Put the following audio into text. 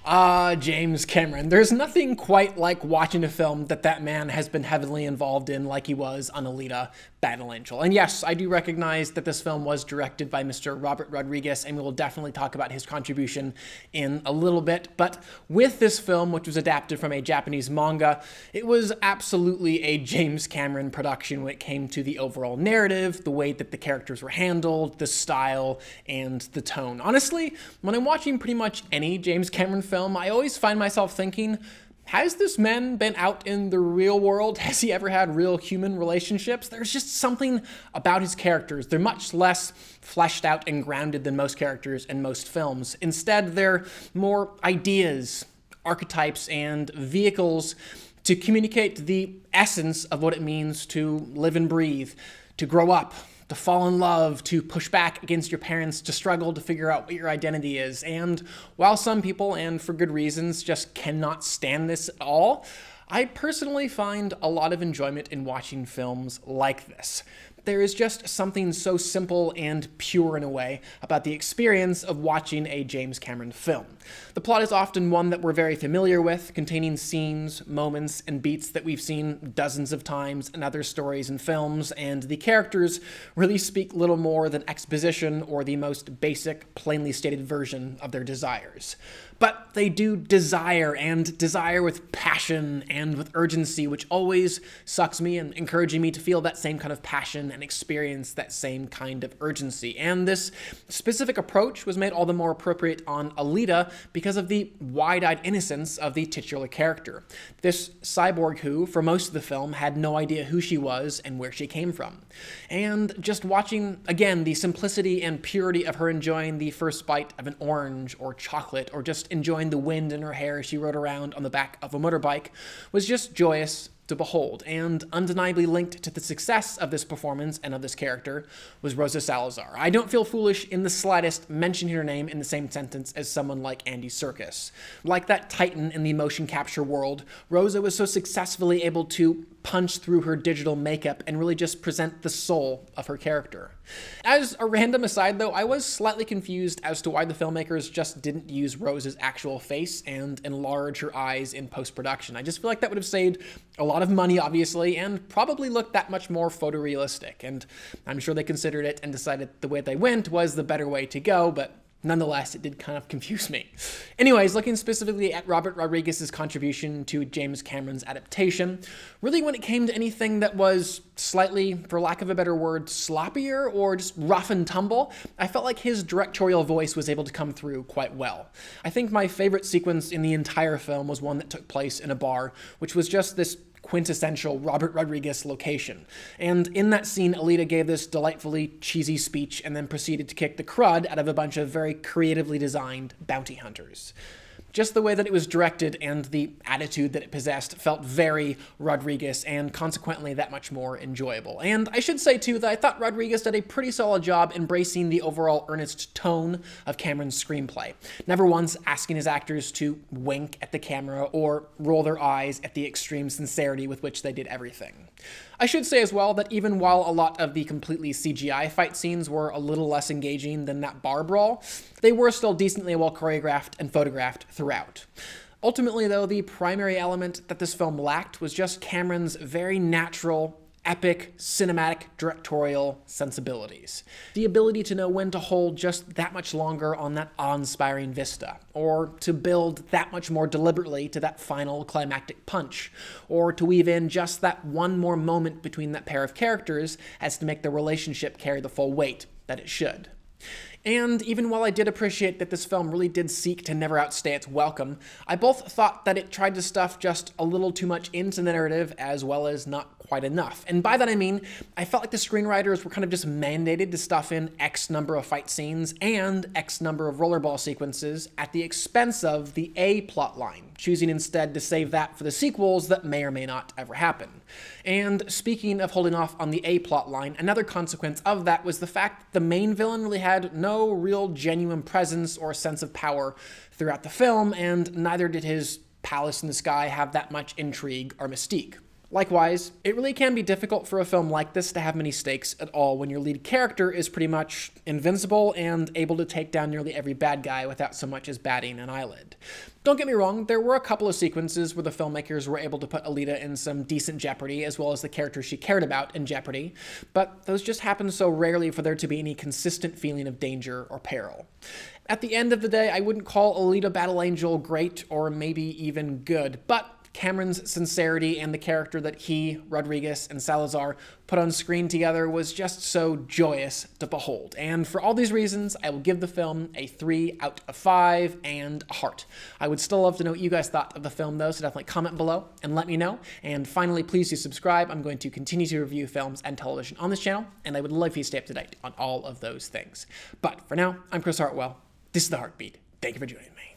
Ah, James Cameron. There's nothing quite like watching a film that man has been heavily involved in like he was on Alita, Battle Angel. And yes, I do recognize that this film was directed by Mr. Robert Rodriguez, and we will definitely talk about his contribution in a little bit. But with this film, which was adapted from a Japanese manga, it was absolutely a James Cameron production when it came to the overall narrative, the way that the characters were handled, the style, and the tone. Honestly, when I'm watching pretty much any James Cameron film, I always find myself thinking, has this man been out in the real world? Has he ever had real human relationships? There's just something about his characters. They're much less fleshed out and grounded than most characters in most films. Instead, they're more ideas, archetypes, and vehicles to communicate the essence of what it means to live and breathe, to grow up, to fall in love, to push back against your parents, to struggle to figure out what your identity is. And while some people, and for good reasons, just cannot stand this at all, I personally find a lot of enjoyment in watching films like this. There is just something so simple and pure in a way about the experience of watching a James Cameron film. The plot is often one that we're very familiar with, containing scenes, moments, and beats that we've seen dozens of times in other stories and films, and the characters really speak little more than exposition or the most basic, plainly stated version of their desires. But they do desire, and desire with passion and with urgency, which always sucks me and encouraging me to feel that same kind of passion and experience that same kind of urgency. And this specific approach was made all the more appropriate on Alita because of the wide-eyed innocence of the titular character. This cyborg who, for most of the film, had no idea who she was and where she came from. And just watching, again, the simplicity and purity of her enjoying the first bite of an orange or chocolate, or just enjoying the wind in her hair as she rode around on the back of a motorbike, was just joyous to behold, and undeniably linked to the success of this performance and of this character was Rosa Salazar. I don't feel foolish in the slightest mentioning her name in the same sentence as someone like Andy Serkis. Like that titan in the motion capture world, Rosa was so successfully able to punch through her digital makeup and really just present the soul of her character. As a random aside though, I was slightly confused as to why the filmmakers just didn't use Rosa's actual face and enlarge her eyes in post-production. I just feel like that would have saved a lot of money, obviously, and probably looked that much more photorealistic. And I'm sure they considered it and decided the way they went was the better way to go, but nonetheless, it did kind of confuse me. Anyways, looking specifically at Robert Rodriguez's contribution to James Cameron's adaptation, really when it came to anything that was slightly, for lack of a better word, sloppier or just rough and tumble, I felt like his directorial voice was able to come through quite well. I think my favorite sequence in the entire film was one that took place in a bar, which was just this quintessential Robert Rodriguez location. And in that scene, Alita gave this delightfully cheesy speech and then proceeded to kick the crud out of a bunch of very creatively designed bounty hunters. Just the way that it was directed and the attitude that it possessed felt very Rodriguez and consequently that much more enjoyable. And I should say too that I thought Rodriguez did a pretty solid job embracing the overall earnest tone of Cameron's screenplay, never once asking his actors to wink at the camera or roll their eyes at the extreme sincerity with which they did everything. I should say as well that even while a lot of the completely CGI fight scenes were a little less engaging than that bar brawl, they were still decently well choreographed and photographed throughout. Ultimately though, the primary element that this film lacked was just Cameron's very natural, epic, cinematic, directorial sensibilities. The ability to know when to hold just that much longer on that awe-inspiring vista, or to build that much more deliberately to that final climactic punch, or to weave in just that one more moment between that pair of characters as to make the relationship carry the full weight that it should. And even while I did appreciate that this film really did seek to never outstay its welcome, I both thought that it tried to stuff just a little too much into the narrative as well as not quite enough. And by that I mean, I felt like the screenwriters were kind of just mandated to stuff in X number of fight scenes and X number of rollerball sequences at the expense of the A plot line, choosing instead to save that for the sequels that may or may not ever happen. And speaking of holding off on the A plot line, another consequence of that was the fact that the main villain really had no real genuine presence or sense of power throughout the film, and neither did his palace in the sky have that much intrigue or mystique. Likewise, it really can be difficult for a film like this to have many stakes at all when your lead character is pretty much invincible and able to take down nearly every bad guy without so much as batting an eyelid. Don't get me wrong, there were a couple of sequences where the filmmakers were able to put Alita in some decent jeopardy, as well as the characters she cared about in jeopardy, but those just happen so rarely for there to be any consistent feeling of danger or peril. At the end of the day, I wouldn't call Alita Battle Angel great or maybe even good, but Cameron's sincerity and the character that he, Rodriguez, and Salazar put on screen together was just so joyous to behold. And for all these reasons, I will give the film a 3 out of 5 and a heart. I would still love to know what you guys thought of the film though, so definitely comment below and let me know. And finally, please do subscribe. I'm going to continue to review films and television on this channel, and I would love for you to stay up to date on all of those things. But for now, I'm Chris Hartwell. This is The Heartbeat. Thank you for joining me.